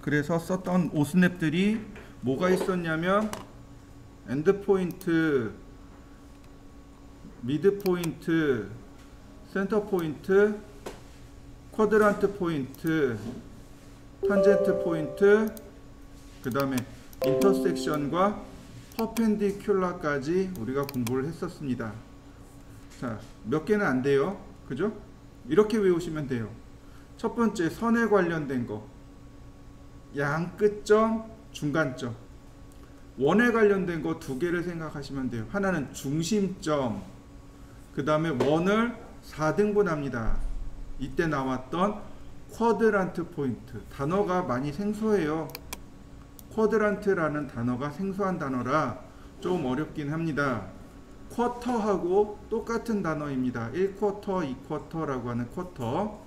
그래서 썼던 오스냅들이 뭐가 있었냐면 엔드포인트, 미드포인트, 센터포인트, 쿼드란트 포인트, 탄젠트 포인트, 그 다음에 인터섹션과 퍼펜디큘라까지 우리가 공부를 했었습니다. 자, 몇 개는 안 돼요. 그죠? 이렇게 외우시면 돼요. 첫 번째, 선에 관련된 거. 양 끝점, 중간점. 원에 관련된 거 두 개를 생각하시면 돼요. 하나는 중심점, 그 다음에 원을 4등분합니다. 이때 나왔던 쿼드란트 포인트. 단어가 많이 생소해요. 쿼드란트라는 단어가 생소한 단어라 좀 어렵긴 합니다. 쿼터하고 똑같은 단어입니다. 1쿼터, 2쿼터라고 하는 쿼터.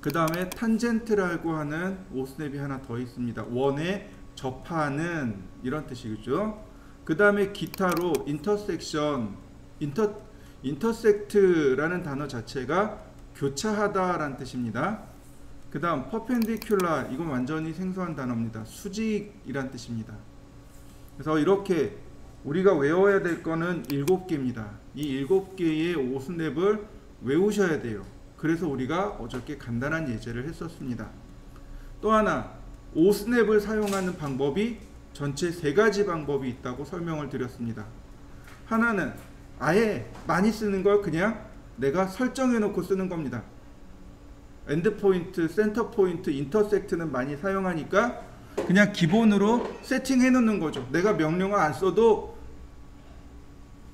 그 다음에 탄젠트라고 하는 오스냅이 하나 더 있습니다. 원에 접하는 이런 뜻이죠. 그 다음에 기타로 인터섹션, 인터섹트라는 단어 자체가 교차하다 라는 뜻입니다. 그 다음 퍼펜디큘라, 이건 완전히 생소한 단어입니다. 수직이란 뜻입니다. 그래서 이렇게 우리가 외워야 될 거는 7개입니다. 이 7개의 오스냅을 외우셔야 돼요. 그래서 우리가 어저께 간단한 예제를 했었습니다. 또 하나, 오스냅을 사용하는 방법이 전체 3가지 방법이 있다고 설명을 드렸습니다. 하나는 아예 많이 쓰는 걸 그냥 내가 설정해 놓고 쓰는 겁니다. 엔드포인트, 센터포인트, 인터섹트는 많이 사용하니까 그냥 기본으로 세팅해 놓는 거죠. 내가 명령어 안 써도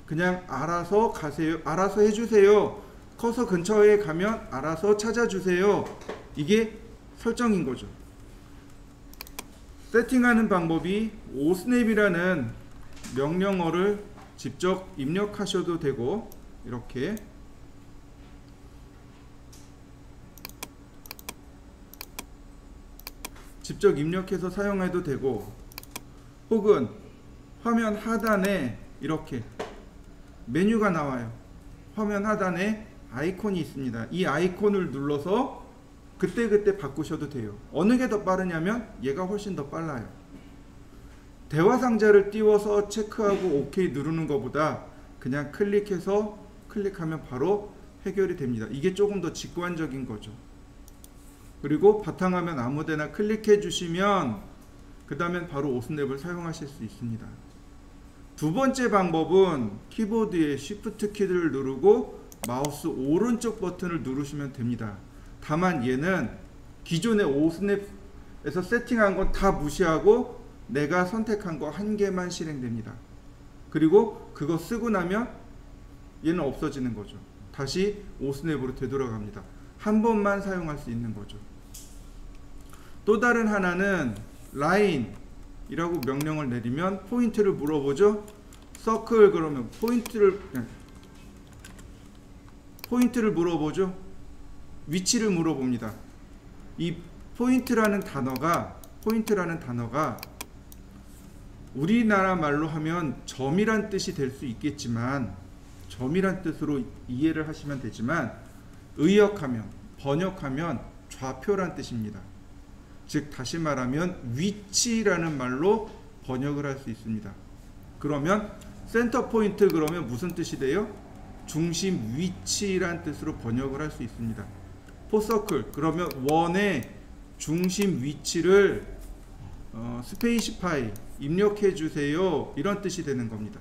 그냥 알아서 가세요. 알아서 해주세요. 커서 근처에 가면 알아서 찾아주세요. 이게 설정인 거죠. 세팅하는 방법이 오스냅이라는 명령어를 직접 입력하셔도 되고, 이렇게 직접 입력해서 사용해도 되고, 혹은 화면 하단에 이렇게 메뉴가 나와요. 화면 하단에 아이콘이 있습니다. 이 아이콘을 눌러서 그때그때 바꾸셔도 돼요. 어느 게 더 빠르냐면 얘가 훨씬 더 빨라요. 대화 상자를 띄워서 체크하고 OK 누르는 것보다 그냥 클릭하면 바로 해결이 됩니다. 이게 조금 더 직관적인 거죠. 그리고 바탕화면 아무데나 클릭해 주시면 그 다음엔 바로 오스냅을 사용하실 수 있습니다. 두 번째 방법은 키보드의 Shift 키를 누르고 마우스 오른쪽 버튼을 누르시면 됩니다. 다만 얘는 기존의 오스냅에서 세팅한 건 다 무시하고 내가 선택한 거 한 개만 실행됩니다. 그리고 그거 쓰고 나면 얘는 없어지는 거죠. 다시 오스냅으로 되돌아갑니다. 한 번만 사용할 수 있는 거죠. 또 다른 하나는 라인이라고 명령을 내리면 포인트를 물어보죠. 서클 그러면 포인트를 물어보죠. 위치를 물어봅니다. 이 포인트라는 단어가 우리나라 말로 하면 점이란 뜻이 될 수 있겠지만, 점이란 뜻으로 이해를 하시면 되지만, 번역하면 좌표란 뜻입니다. 즉 다시 말하면 위치라는 말로 번역을 할 수 있습니다. 그러면 센터 포인트 그러면 무슨 뜻이 돼요? 중심 위치란 뜻으로 번역을 할 수 있습니다. 포서클 그러면 원의 중심 위치를 스페이시파이 입력해 주세요. 이런 뜻이 되는 겁니다.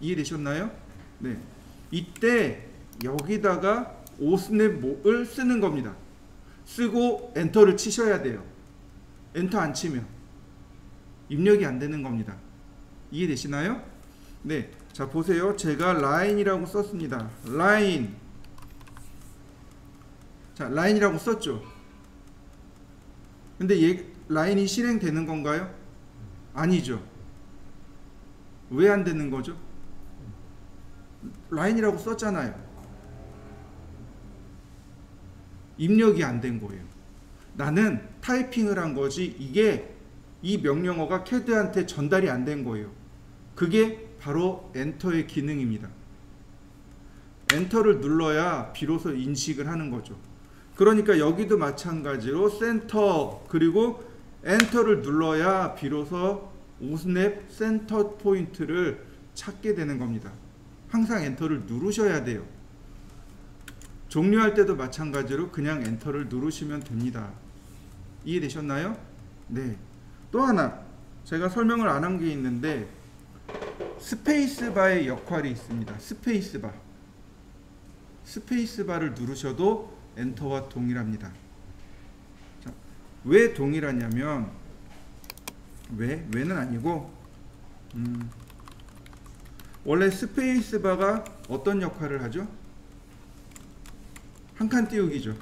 이해되셨나요? 네. 이때 여기다가 오스냅을 쓰는 겁니다. 쓰고 엔터를 치셔야 돼요. 엔터 안 치면 입력이 안 되는 겁니다. 이해되시나요? 네. 자, 보세요. 제가 라인이라고 썼습니다. 라인이라고 썼죠. 근데 라인이 실행되는 건가요? 아니죠. 왜 안 되는 거죠? 라인이라고 썼잖아요. 입력이 안 된 거예요. 나는 타이핑을 한 거지 이 명령어가 캐드한테 전달이 안 된 거예요. 그게 바로 엔터의 기능입니다. 엔터를 눌러야 비로소 인식을 하는 거죠. 그러니까 여기도 마찬가지로 센터 그리고 엔터를 눌러야 비로소 오스냅 센터 포인트를 찾게 되는 겁니다. 항상 엔터를 누르셔야 돼요. 종료할 때도 마찬가지로 그냥 엔터를 누르시면 됩니다. 이해되셨나요? 네. 또 하나 제가 설명을 안 한 게 있는데 스페이스바의 역할이 있습니다. 스페이스바를 누르셔도 엔터와 동일합니다. 자, 왜 동일하냐면 왜는 아니고 원래 스페이스바가 어떤 역할을 하죠? 한 칸 띄우기죠.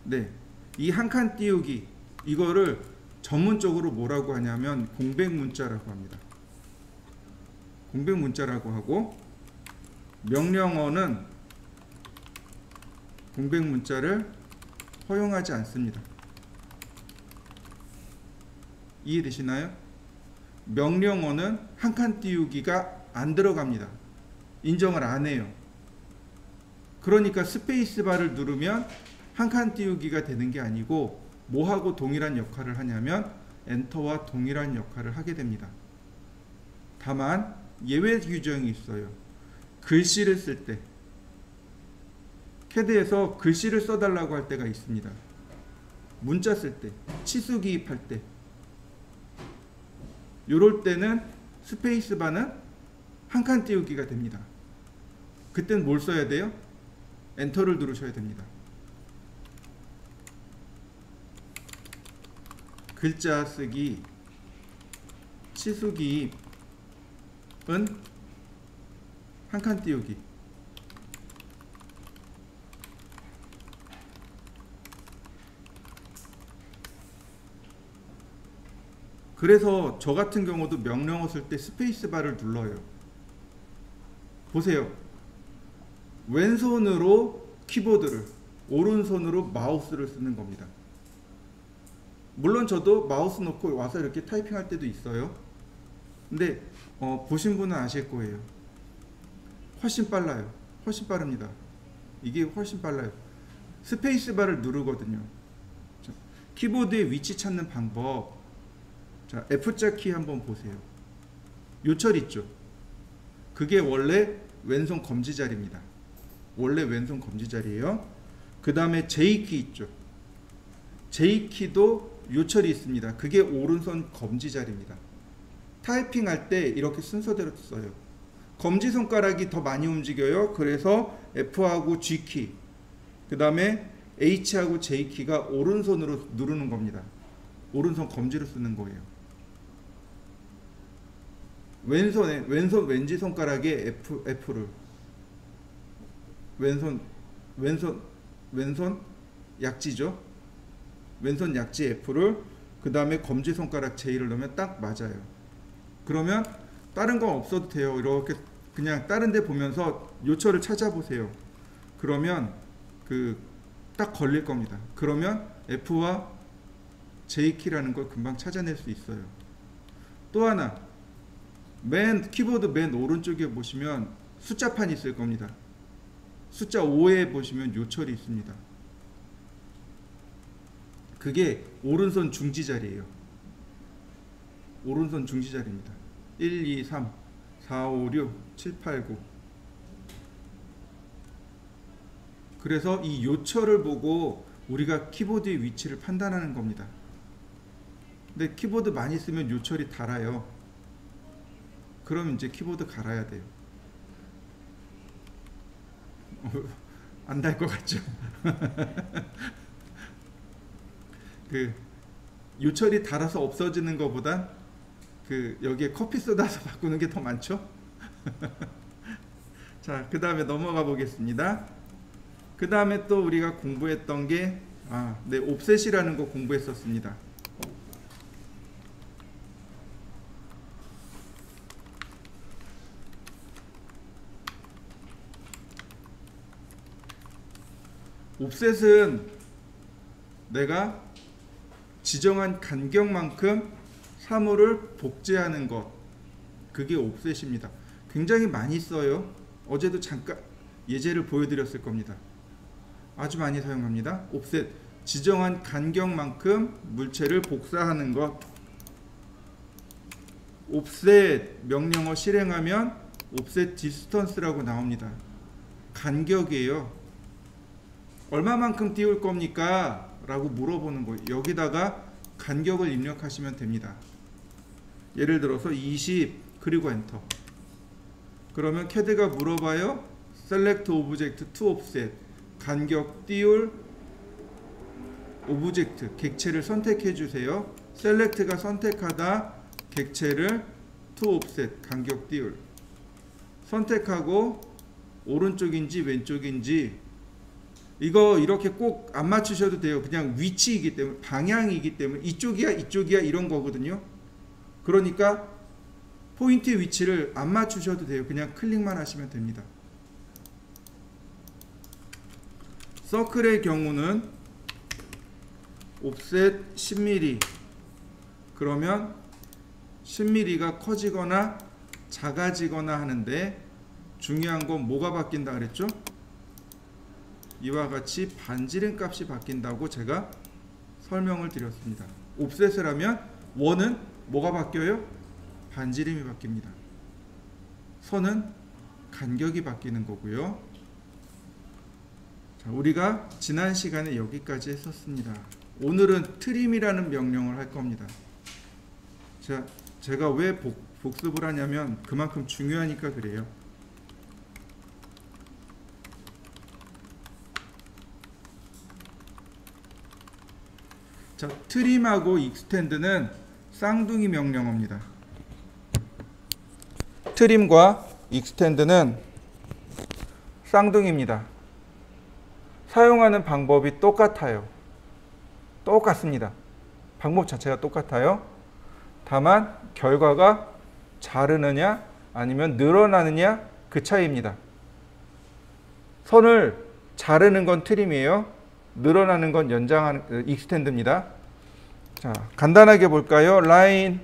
네, 이 한 칸 띄우기 이거를 전문적으로 뭐라고 하냐면 공백 문자라고 합니다. 공백 문자라고 하고 명령어는 공백 문자를 허용하지 않습니다. 이해되시나요? 명령어는 한 칸 띄우기가 안 들어갑니다. 인정을 안 해요. 그러니까 스페이스바를 누르면 한 칸 띄우기가 되는 게 아니고 뭐하고 동일한 역할을 하냐면 엔터와 동일한 역할을 하게 됩니다. 다만 예외 규정이 있어요. 글씨를 쓸 때 캐드에서 글씨를 써달라고 할 때가 있습니다. 문자 쓸 때, 치수 기입할 때 요럴 때는 스페이스바는 한 칸 띄우기가 됩니다. 그땐 뭘 써야 돼요? 엔터를 누르셔야 됩니다. 글자 쓰기, 치수 기입은 한 칸 띄우기. 그래서 저 같은 경우도 명령어 쓸 때 스페이스바를 눌러요. 보세요. 왼손으로 키보드를, 오른손으로 마우스를 쓰는 겁니다. 물론 저도 마우스 놓고 와서 이렇게 타이핑할 때도 있어요. 근데 보신 분은 아실 거예요. 훨씬 빨라요. 훨씬 빠릅니다. 이게 훨씬 빨라요. 스페이스바를 누르거든요. 자, 키보드의 위치 찾는 방법. 자, F자 키 한번 보세요. 요철 있죠? 그게 원래 왼손 검지 자리입니다. 원래 왼손 검지 자리예요. 그 다음에 J키 있죠? J키도 요철이 있습니다. 그게 오른손 검지 자리입니다. 타이핑할 때 이렇게 순서대로 써요. 검지손가락이 더 많이 움직여요. 그래서 F하고 G키, 그 다음에 H하고 J키가 오른손으로 누르는 겁니다. 오른손 검지로 쓰는 거예요. 왼손 왼지손가락에 F를 왼손 약지죠. 왼손 약지 F를 그 다음에 검지손가락 J를 넣으면 딱 맞아요. 그러면 다른 건 없어도 돼요. 이렇게 그냥 다른 데 보면서 요철을 찾아보세요. 그러면 딱 걸릴 겁니다. 그러면 F와 J키라는 걸 금방 찾아낼 수 있어요. 또 하나, 키보드 맨 오른쪽에 보시면 숫자판이 있을 겁니다. 숫자 5에 보시면 요철이 있습니다. 그게 오른손 중지 자리예요. 오른손 중지 자리입니다. 1, 2, 3, 4, 5, 6, 7, 8, 9. 그래서 이 요철을 보고 우리가 키보드의 위치를 판단하는 겁니다. 근데 키보드 많이 쓰면 요철이 닳아요. 그럼 이제 키보드 갈아야 돼요. 안 달 것 같죠? 요철이 닳아서 없어지는 것보다 여기에 커피 쏟아서 바꾸는 게 더 많죠? 자, 그 다음에 넘어가 보겠습니다. 그 다음에 또 우리가 공부했던 게 옵셋이라는 거 공부했었습니다. 옵셋은 내가 지정한 간격만큼 사물을 복제하는 것, 그게 옵셋입니다. 굉장히 많이 써요. 어제도 잠깐 예제를 보여드렸을 겁니다. 아주 많이 사용합니다. 옵셋, 지정한 간격만큼 물체를 복사하는 것. 옵셋 명령어 실행하면 옵셋 디스턴스라고 나옵니다. 간격이에요. 얼마만큼 띄울 겁니까? 라고 물어보는 거예요. 여기다가 간격을 입력하시면 됩니다. 예를 들어서 20 그리고 엔터. 그러면 CAD가 물어봐요. Select Object to Offset. 간격 띄울 오브젝트, 객체를 선택해 주세요. Select가 선택하다, 객체를 to Offset, 간격 띄울. 선택하고 오른쪽인지 왼쪽인지, 이거 이렇게 꼭 안 맞추셔도 돼요. 그냥 위치이기 때문에, 방향이기 때문에 이쪽이야 이쪽이야 이런 거거든요. 그러니까 포인트 위치를 안 맞추셔도 돼요. 그냥 클릭만 하시면 됩니다. 서클의 경우는 옵셋 10mm, 그러면 10mm가 커지거나 작아지거나 하는데, 중요한 건 뭐가 바뀐다 그랬죠? 이와 같이 반지름 값이 바뀐다고 제가 설명을 드렸습니다. 옵셋을 하면 원은 뭐가 바뀌어요? 반지름이 바뀝니다. 선은 간격이 바뀌는 거고요. 자, 우리가 지난 시간에 여기까지 했었습니다. 오늘은 트림이라는 명령을 할 겁니다. 제가 왜 복습을 하냐면 그만큼 중요하니까 그래요. 자, 트림하고 익스텐드는 쌍둥이 명령어입니다. 트림과 익스텐드는 쌍둥이입니다. 사용하는 방법이 똑같아요. 똑같습니다. 방법 자체가 똑같아요. 다만 결과가 자르느냐 아니면 늘어나느냐 그 차이입니다. 선을 자르는 건 트림이에요. 늘어나는 건 연장하는 익스텐드입니다. 자, 간단하게 볼까요? 라인,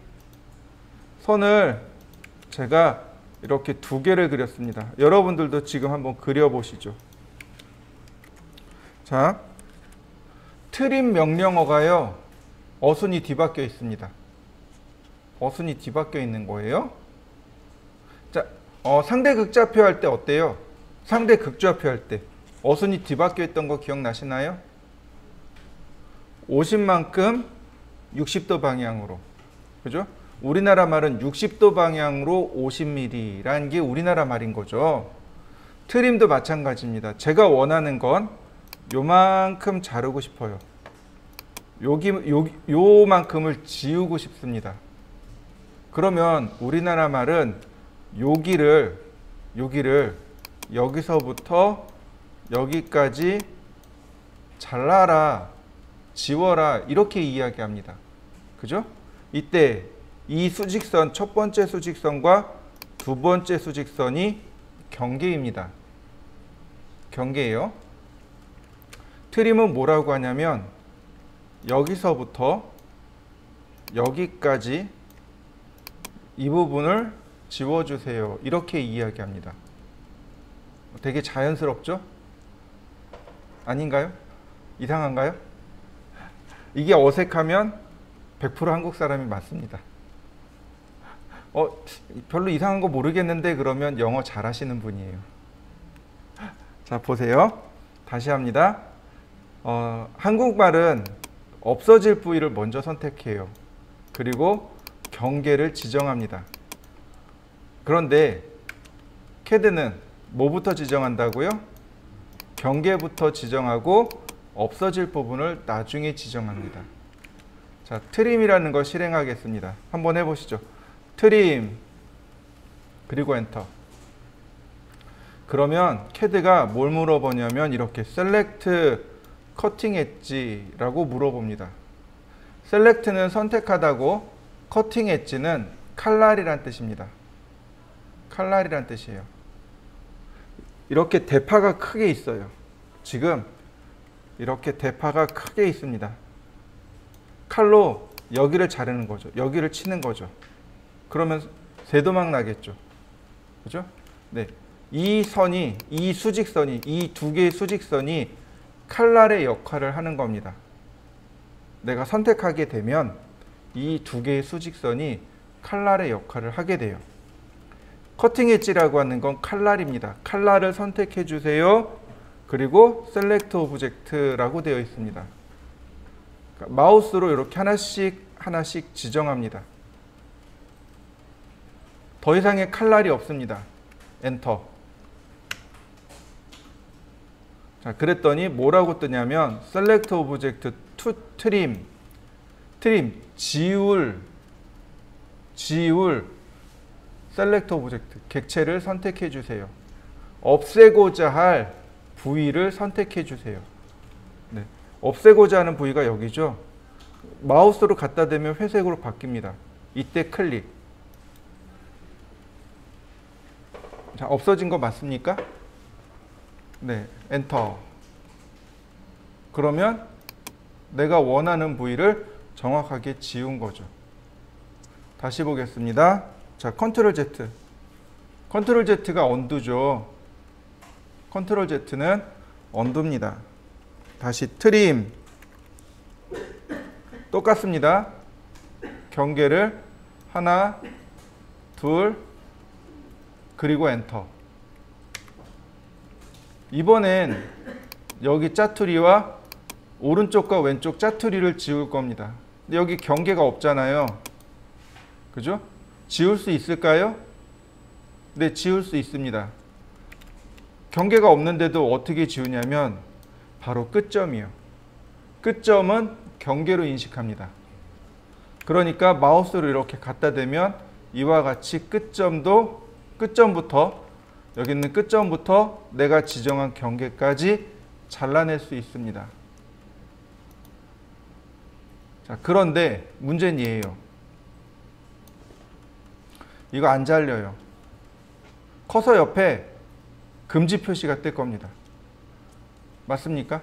선을 제가 이렇게 두 개를 그렸습니다. 여러분들도 지금 한번 그려보시죠. 자, 트림 명령어가요, 어순이 뒤바뀌어 있습니다. 어순이 뒤바뀌어 있는 거예요. 자, 상대 극좌표 할 때 어때요? 상대 극좌표 할 때 어순이 뒤바뀌어 있던 거 기억나시나요? 50만큼 60도 방향으로, 그죠? 우리나라 말은 60도 방향으로 50mm라는 게 우리나라 말인 거죠. 트림도 마찬가지입니다. 제가 원하는 건 요만큼 자르고 싶어요. 요만큼을 지우고 싶습니다. 그러면 우리나라 말은 여기를 여기서부터 여기까지 잘라라, 지워라, 이렇게 이야기합니다. 그죠? 이때 이 수직선, 첫 번째 수직선과 두 번째 수직선이 경계입니다. 경계예요. 트림은 뭐라고 하냐면 여기서부터 여기까지 이 부분을 지워주세요, 이렇게 이야기합니다. 되게 자연스럽죠? 아닌가요? 이상한가요? 이게 어색하면 100% 한국 사람이 맞습니다. 별로 이상한 거 모르겠는데 그러면 영어 잘하시는 분이에요. 자, 보세요. 다시 합니다. 한국말은 없어질 부위를 먼저 선택해요. 그리고 경계를 지정합니다. 그런데 CAD는 뭐부터 지정한다고요? 경계부터 지정하고 없어질 부분을 나중에 지정합니다. 자, 트림이라는 걸 실행하겠습니다. 한번 해보시죠. 트림 그리고 엔터. 그러면 CAD가 뭘 물어보냐면 이렇게 Select Cutting Edge라고 물어봅니다. Select는 선택하다고, Cutting Edge는 칼날이란 뜻입니다. 칼날이란 뜻이에요. 이렇게 대파가 크게 있어요. 지금 이렇게 대파가 크게 있습니다. 칼로 여기를 자르는 거죠. 여기를 치는 거죠. 그러면 세도막 나겠죠. 그죠? 네. 이 선이, 이 수직선이, 이 두 개의 수직선이 칼날의 역할을 하는 겁니다. 내가 선택하게 되면 이 두 개의 수직선이 칼날의 역할을 하게 돼요. 커팅 엣지라고 하는 건 칼날입니다. 칼날을 선택해 주세요. 그리고 셀렉트 오브젝트라고 되어 있습니다. 그러니까 마우스로 이렇게 하나씩 지정합니다. 더 이상의 칼날이 없습니다. 엔터. 자, 그랬더니 뭐라고 뜨냐면 셀렉트 오브젝트 투 트림, 지울 셀렉트 오브젝트, 객체를 선택해 주세요. 없애고자 할 부위를 선택해 주세요. 네. 없애고자 하는 부위가 여기죠. 마우스로 갖다 대면 회색으로 바뀝니다. 이때 클릭. 자, 없어진 거 맞습니까? 네, 엔터. 그러면 내가 원하는 부위를 정확하게 지운 거죠. 다시 보겠습니다. 자, 컨트롤 Z. 컨트롤 Z가 언두죠. 컨트롤 Z는 언두입니다. 다시 트림. 똑같습니다. 경계를 하나, 둘, 그리고 엔터. 이번엔 여기 짜투리와 오른쪽과 왼쪽 짜투리를 지울 겁니다. 근데 여기 경계가 없잖아요. 그죠? 지울 수 있을까요? 네, 지울 수 있습니다. 경계가 없는데도 어떻게 지우냐면 바로 끝점이요. 끝점은 경계로 인식합니다. 그러니까 마우스로 이렇게 갖다 대면 이와 같이 끝점부터 여기 있는 끝점부터 내가 지정한 경계까지 잘라낼 수 있습니다. 자, 그런데 문제는 얘예요. 이거 안 잘려요. 커서 옆에 금지 표시가 뜰 겁니다. 맞습니까?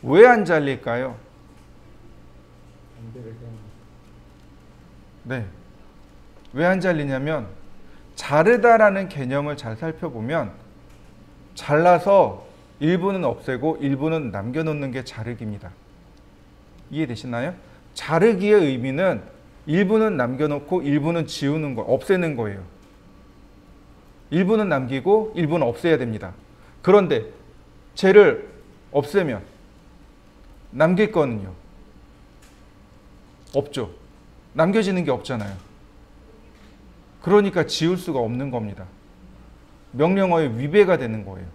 왜 안 잘릴까요? 네. 왜 안 잘리냐면 자르다라는 개념을 잘 살펴보면 잘라서 일부는 없애고 일부는 남겨놓는 게 자르기입니다. 이해되시나요? 자르기의 의미는 일부는 남겨놓고 일부는 지우는 거, 없애는 거예요. 일부는 남기고 일부는 없애야 됩니다. 그런데 쟤를 없애면 남길 거는요? 없죠. 남겨지는 게 없잖아요. 그러니까 지울 수가 없는 겁니다. 명령어의 위배가 되는 거예요.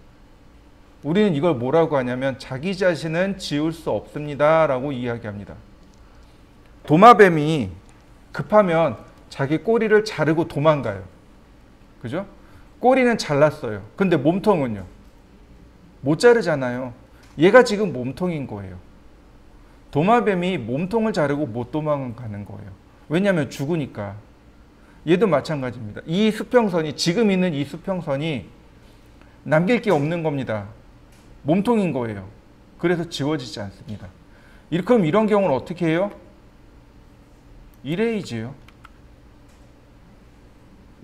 우리는 이걸 뭐라고 하냐면 자기 자신은 지울 수 없습니다 라고 이야기합니다. 도마뱀이 급하면 자기 꼬리를 자르고 도망가요. 그죠? 꼬리는 잘랐어요. 근데 몸통은요? 못 자르잖아요. 얘가 지금 몸통인 거예요. 도마뱀이 몸통을 자르고 못 도망가는 거예요. 왜냐하면 죽으니까. 얘도 마찬가지입니다. 이 수평선이, 지금 있는 이 수평선이 남길 게 없는 겁니다. 몸통인 거예요. 그래서 지워지지 않습니다. 그럼 이런 경우는 어떻게 해요? 이레이즈요.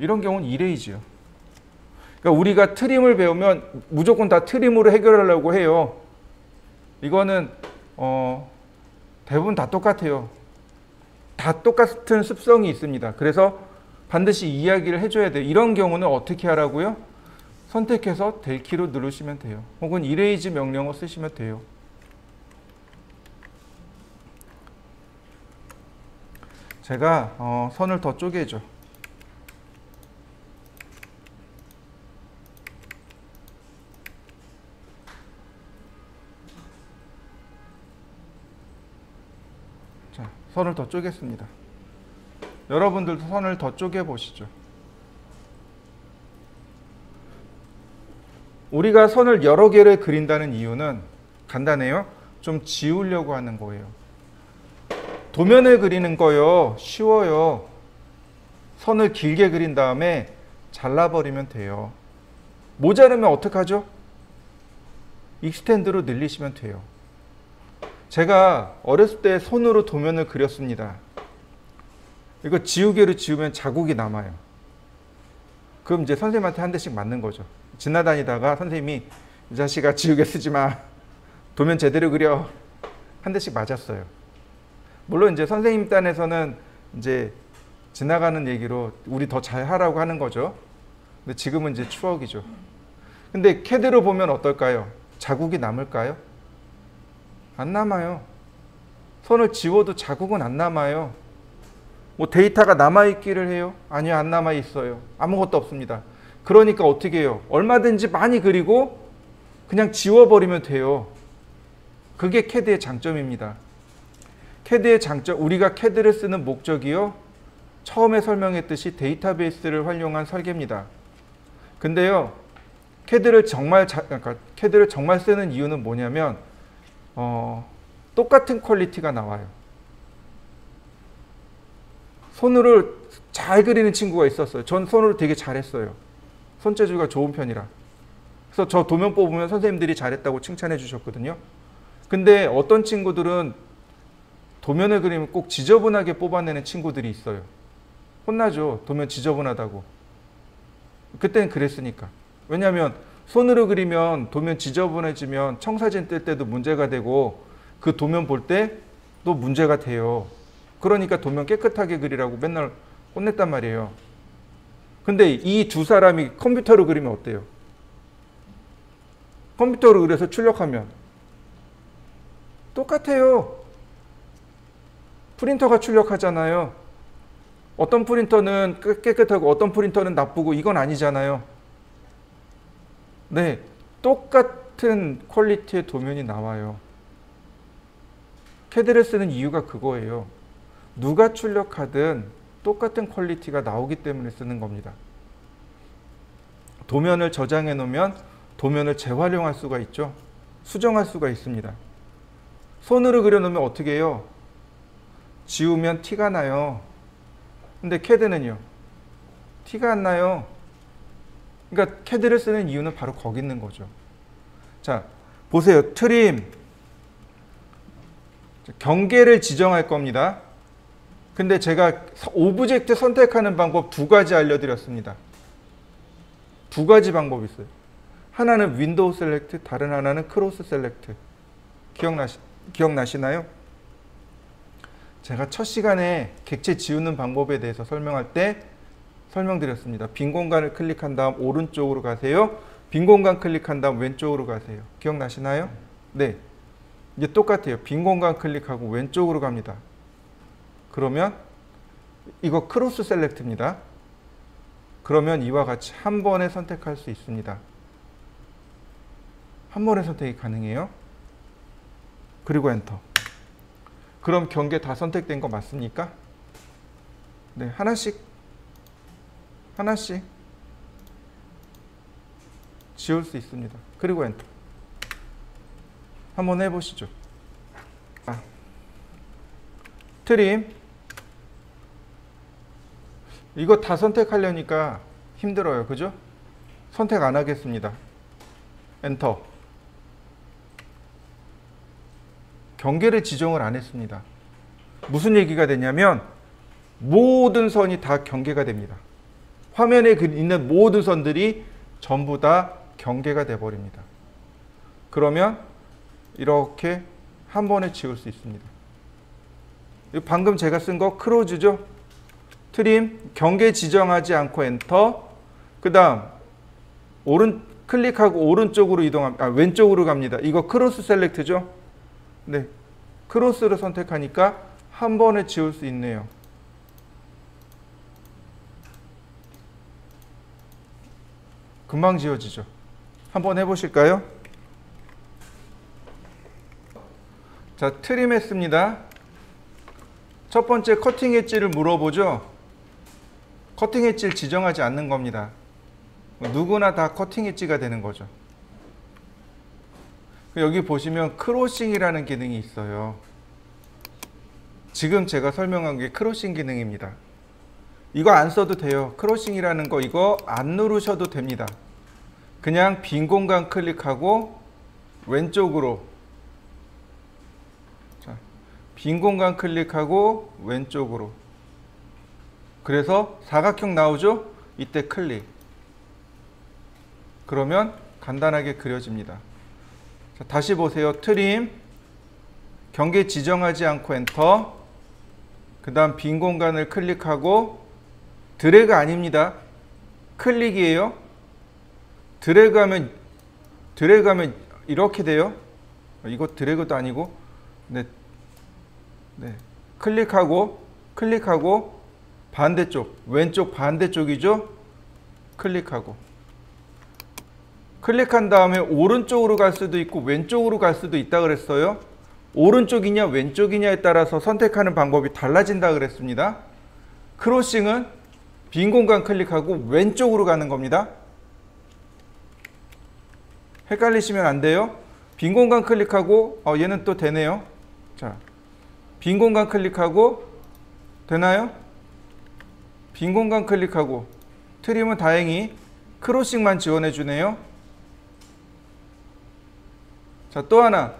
이런 경우는 이레이즈요. 그러니까 우리가 트림을 배우면 무조건 다 트림으로 해결하려고 해요. 이거는 대부분 다 똑같아요. 다 똑같은 습성이 있습니다. 그래서 반드시 이야기를 해줘야 돼요. 이런 경우는 어떻게 하라고요? 선택해서 델 키로 누르시면 돼요. 혹은 이레이즈 명령어 쓰시면 돼요. 제가 선을 더 쪼개죠. 자, 선을 더 쪼갰습니다. 여러분들도 선을 더 쪼개 보시죠. 우리가 선을 여러 개를 그린다는 이유는 간단해요. 좀 지우려고 하는 거예요. 도면을 그리는 거요, 쉬워요. 선을 길게 그린 다음에 잘라버리면 돼요. 모자르면 어떡하죠? 익스텐드로 늘리시면 돼요. 제가 어렸을 때 손으로 도면을 그렸습니다. 이거 지우개로 지우면 자국이 남아요. 그럼 이제 선생님한테 한 대씩 맞는 거죠. 지나다니다가 선생님이 이 자식아 지우개 쓰지 마. 도면 제대로 그려. 한 대씩 맞았어요. 물론 이제 선생님 딴에서는 이제 지나가는 얘기로 우리 더 잘하라고 하는 거죠. 근데 지금은 이제 추억이죠. 근데 CAD로 보면 어떨까요? 자국이 남을까요? 안 남아요. 손을 지워도 자국은 안 남아요. 뭐 데이터가 남아있기를 해요? 아니요, 안 남아있어요. 아무것도 없습니다. 그러니까 어떻게 해요? 얼마든지 많이 그리고 그냥 지워버리면 돼요. 그게 CAD의 장점입니다. CAD의 장점, 우리가 CAD를 쓰는 목적이요, 처음에 설명했듯이 데이터베이스를 활용한 설계입니다. 근데요, CAD를 정말 쓰는 이유는 뭐냐면 똑같은 퀄리티가 나와요. 손으로 잘 그리는 친구가 있었어요. 전 손으로 되게 잘했어요. 손재주가 좋은 편이라. 그래서 저 도면 뽑으면 선생님들이 잘했다고 칭찬해 주셨거든요. 근데 어떤 친구들은 도면을 그리면 꼭 지저분하게 뽑아내는 친구들이 있어요. 혼나죠. 도면 지저분하다고. 그때는 그랬으니까. 왜냐하면 손으로 그리면 도면 지저분해지면 청사진 뜰 때도 문제가 되고 그 도면 볼 때도 문제가 돼요. 그러니까 도면 깨끗하게 그리라고 맨날 혼냈단 말이에요. 근데 이 두 사람이 컴퓨터로 그리면 어때요? 컴퓨터로 그려서 출력하면 똑같아요. 프린터가 출력하잖아요. 어떤 프린터는 깨끗하고 어떤 프린터는 나쁘고 이건 아니잖아요. 네, 똑같은 퀄리티의 도면이 나와요. CAD를 쓰는 이유가 그거예요. 누가 출력하든 똑같은 퀄리티가 나오기 때문에 쓰는 겁니다. 도면을 저장해 놓으면 도면을 재활용할 수가 있죠. 수정할 수가 있습니다. 손으로 그려놓으면 어떻게 해요? 지우면 티가 나요. 근데 CAD는요, 티가 안 나요. 그러니까 CAD를 쓰는 이유는 바로 거기 있는 거죠. 자, 보세요. 트림. 경계를 지정할 겁니다. 근데 제가 오브젝트 선택하는 방법 두 가지 알려드렸습니다. 두 가지 방법이 있어요. 하나는 윈도우 셀렉트, 다른 하나는 크로스 셀렉트. 기억나시나요? 제가 첫 시간에 객체 지우는 방법에 대해서 설명할 때 설명드렸습니다. 빈 공간을 클릭한 다음 오른쪽으로 가세요. 빈 공간 클릭한 다음 왼쪽으로 가세요. 기억나시나요? 네. 이제 똑같아요. 빈 공간 클릭하고 왼쪽으로 갑니다. 그러면 이거 크로스 셀렉트입니다. 그러면 이와 같이 한 번에 선택할 수 있습니다. 한 번에 선택이 가능해요. 그리고 엔터. 그럼 경계 다 선택된 거 맞습니까? 네, 하나씩 지울 수 있습니다. 그리고 엔터. 한번 해보시죠. 트림. 이거 다 선택하려니까 힘들어요. 그죠? 선택 안 하겠습니다. 엔터. 경계를 지정을 안 했습니다. 무슨 얘기가 되냐면 모든 선이 다 경계가 됩니다. 화면에 있는 모든 선들이 전부 다 경계가 돼 버립니다. 그러면 이렇게 한 번에 지울 수 있습니다. 방금 제가 쓴 거 크로즈죠? 트림, 경계 지정하지 않고 엔터. 그 다음 클릭하고 오른쪽으로 왼쪽으로 갑니다. 이거 크로스 셀렉트죠? 네, 크로스를 선택하니까 한 번에 지울 수 있네요. 금방 지워지죠? 한번 해보실까요? 자, 트림 했습니다. 첫 번째 커팅 엣지를 물어보죠. 커팅 엣지를 지정하지 않는 겁니다. 누구나 다 커팅 엣지가 되는 거죠. 여기 보시면 크로싱이라는 기능이 있어요. 지금 제가 설명한 게 크로싱 기능입니다. 이거 안 써도 돼요. 크로싱이라는 거 이거 안 누르셔도 됩니다. 그냥 빈 공간 클릭하고 왼쪽으로, 자, 빈 공간 클릭하고 왼쪽으로. 그래서 사각형 나오죠? 이때 클릭. 그러면 간단하게 그려집니다. 자, 다시 보세요. 트림, 경계 지정하지 않고 엔터, 그 다음 빈 공간을 클릭하고, 드래그 아닙니다. 클릭이에요. 드래그하면 이렇게 돼요. 이거 드래그도 아니고, 네, 클릭하고 반대쪽, 왼쪽 반대쪽이죠. 클릭하고, 클릭한 다음에 오른쪽으로 갈 수도 있고 왼쪽으로 갈 수도 있다 그랬어요. 오른쪽이냐 왼쪽이냐에 따라서 선택하는 방법이 달라진다 그랬습니다. 크로싱은 빈 공간 클릭하고 왼쪽으로 가는 겁니다. 헷갈리시면 안 돼요. 빈 공간 클릭하고 얘는 또 되네요. 자, 빈 공간 클릭하고 되나요? 빈 공간 클릭하고, 트림은 다행히 크로싱만 지원해 주네요. 자, 또 하나,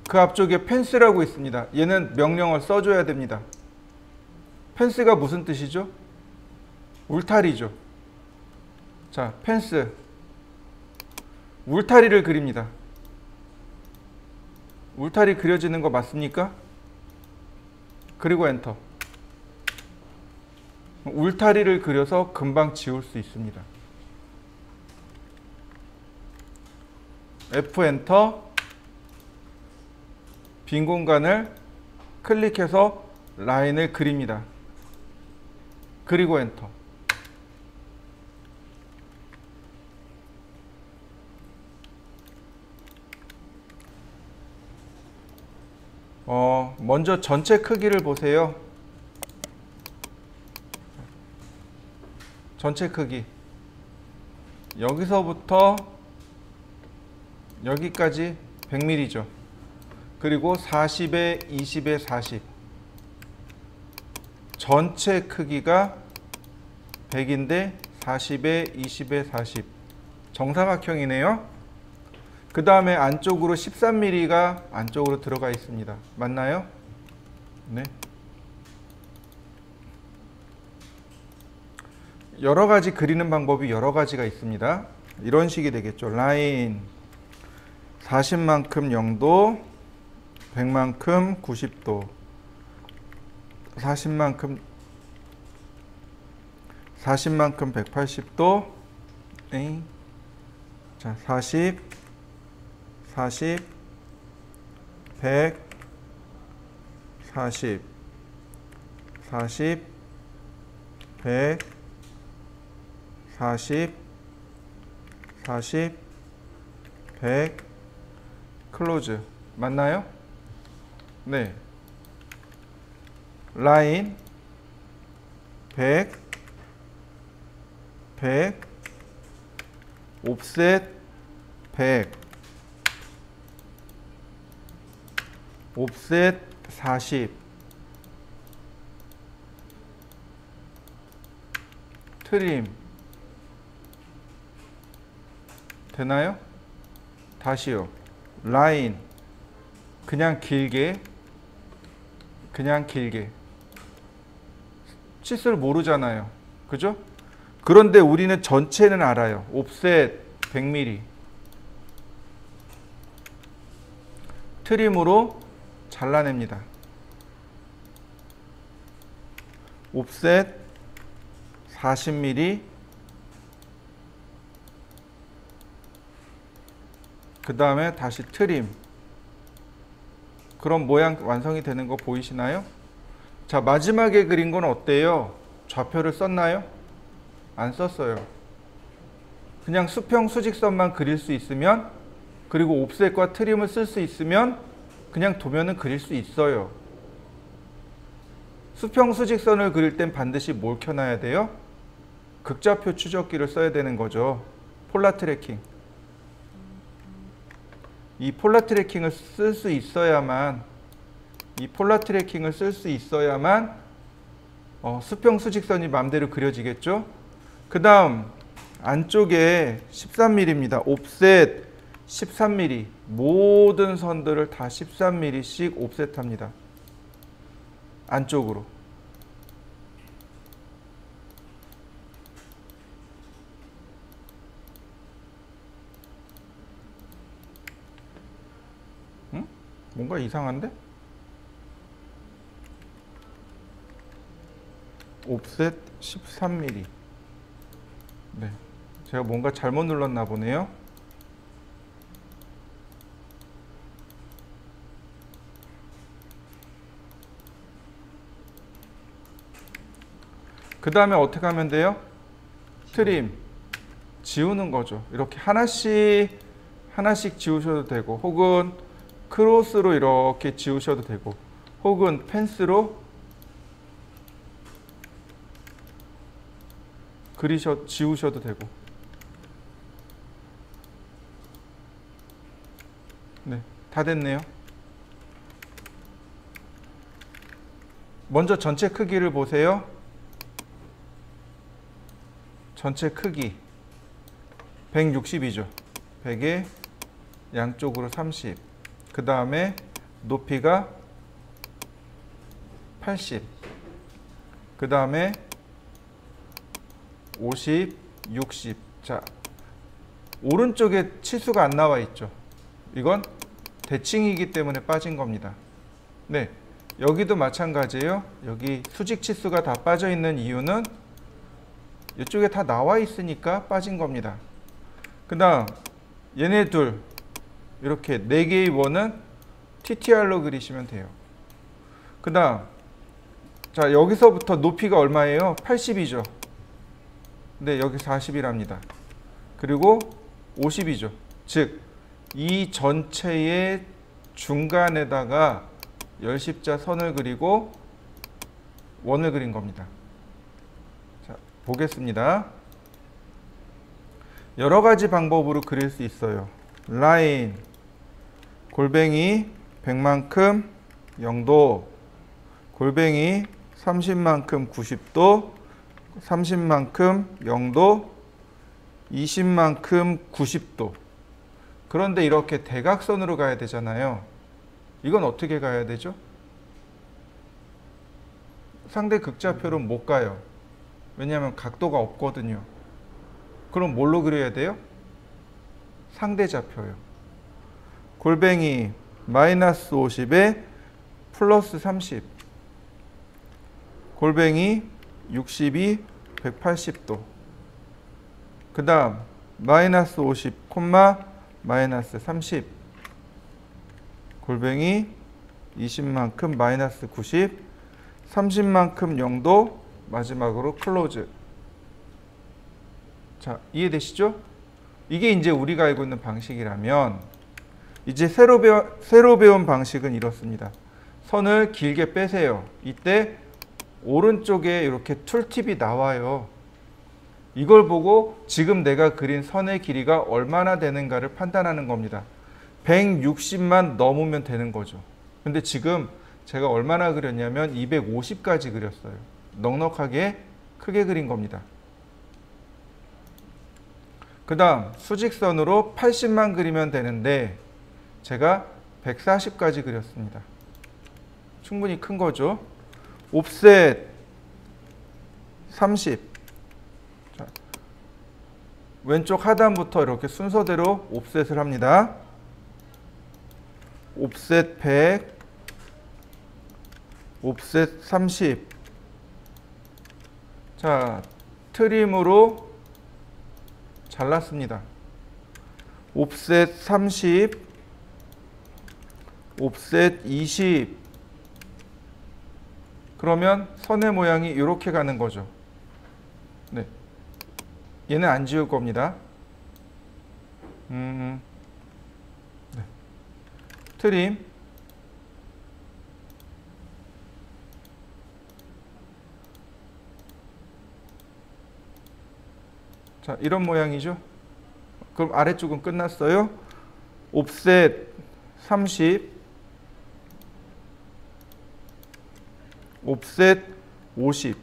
그 앞쪽에 펜스라고 있습니다. 얘는 명령을 써줘야 됩니다. 펜스가 무슨 뜻이죠? 울타리죠. 자, 펜스, 울타리를 그립니다. 울타리 그려지는 거 맞습니까? 그리고 엔터. 울타리를 그려서 금방 지울 수 있습니다. F 엔터, 빈 공간을 클릭해서 라인을 그립니다. 그리고 엔터. 먼저 전체 크기를 보세요. 전체 크기. 여기서부터 여기까지 100mm죠. 그리고 40에 20에 40. 전체 크기가 100인데 40에 20에 40. 정사각형이네요. 그 다음에 안쪽으로 13mm가 안쪽으로 들어가 있습니다. 맞나요? 네. 여러 가지 그리는 방법이 여러 가지가 있습니다. 이런 식이 되겠죠. 라인 40만큼 0도, 100만큼 90도, 40만큼 180도, 자, 40, 100, 40, 100, 40, 100, 클로즈. 맞나요? 네. 라인 100, 옵셋 100, 옵셋 40, 트림. 되나요? 다시요. 라인 그냥 길게 치수를 모르잖아요. 그죠? 그런데 우리는 전체는 알아요. 옵셋 100mm. 트림으로 잘라냅니다. 옵셋 40mm. 그 다음에 다시 트림. 그럼 모양 완성이 되는 거 보이시나요? 자, 마지막에 그린 건 어때요? 좌표를 썼나요? 안 썼어요. 그냥 수평 수직선만 그릴 수 있으면, 그리고 옵셋과 트림을 쓸 수 있으면 그냥 도면은 그릴 수 있어요. 수평 수직선을 그릴 땐 반드시 뭘 켜놔야 돼요? 극좌표 추적기를 써야 되는 거죠. 폴라 트래킹. 이 폴라 트래킹을 쓸 수 있어야만 수평 수직선이 마음대로 그려지겠죠. 그 다음 안쪽에 13mm입니다. 옵셋 13mm. 모든 선들을 다 13mm씩 옵셋합니다. 안쪽으로. 뭔가 이상한데? 옵셋 13mm. 네, 제가 뭔가 잘못 눌렀나 보네요. 그 다음에 어떻게 하면 돼요? 트림 지우는 거죠. 이렇게 하나씩 지우셔도 되고, 혹은 크로스로 이렇게 지우셔도 되고, 혹은 펜스로 지우셔도 되고. 네, 다 됐네요. 먼저 전체 크기를 보세요. 전체 크기 160이죠. 100에 양쪽으로 30. 그 다음에 높이가 80. 그 다음에 50, 60. 자, 오른쪽에 치수가 안 나와 있죠. 이건 대칭이기 때문에 빠진 겁니다. 네, 여기도 마찬가지예요. 여기 수직 치수가 다 빠져 있는 이유는 이쪽에 다 나와 있으니까 빠진 겁니다. 그 다음 얘네 둘 이렇게 4개의 원은 TTR로 그리시면 돼요. 그 다음 자, 여기서부터 높이가 얼마예요? 80이죠. 네, 여기 40이랍니다. 그리고 50이죠. 즉, 이 전체의 중간에다가 열십자 선을 그리고 원을 그린 겁니다. 자, 보겠습니다. 여러 가지 방법으로 그릴 수 있어요. 라인, 골뱅이 100만큼 0도, 골뱅이 30만큼 90도, 30만큼 0도, 20만큼 90도. 그런데 이렇게 대각선으로 가야 되잖아요. 이건 어떻게 가야 되죠? 상대 극좌표는 못 가요. 왜냐하면 각도가 없거든요. 그럼 뭘로 그려야 돼요? 상대좌표요. 골뱅이 마이너스 50에 플러스 30. 골뱅이 62, 180도. 그 다음 마이너스 50, 콤마 마이너스 30. 골뱅이 20만큼 마이너스 90, 30만큼 0도, 마지막으로 클로즈. 자, 이해되시죠? 이게 이제 우리가 알고 있는 방식이라면, 이제 새로 배운 방식은 이렇습니다. 선을 길게 빼세요. 이때 오른쪽에 이렇게 툴팁이 나와요. 이걸 보고 지금 내가 그린 선의 길이가 얼마나 되는가를 판단하는 겁니다. 160만 넘으면 되는 거죠. 근데 지금 제가 얼마나 그렸냐면 250까지 그렸어요. 넉넉하게 크게 그린 겁니다. 그 다음 수직선으로 80만 그리면 되는데 제가 140까지 그렸습니다. 충분히 큰 거죠. 옵셋 30. 자, 왼쪽 하단부터 이렇게 순서대로 옵셋을 합니다. 옵셋 100, 옵셋 30. 자, 트림으로 잘랐습니다. 옵셋 30, 옵셋 20. 그러면 선의 모양이 이렇게 가는 거죠. 네, 얘는 안 지울 겁니다. 네. 트림. 자, 이런 모양이죠. 그럼 아래쪽은 끝났어요. 옵셋 30, 옵셋 50.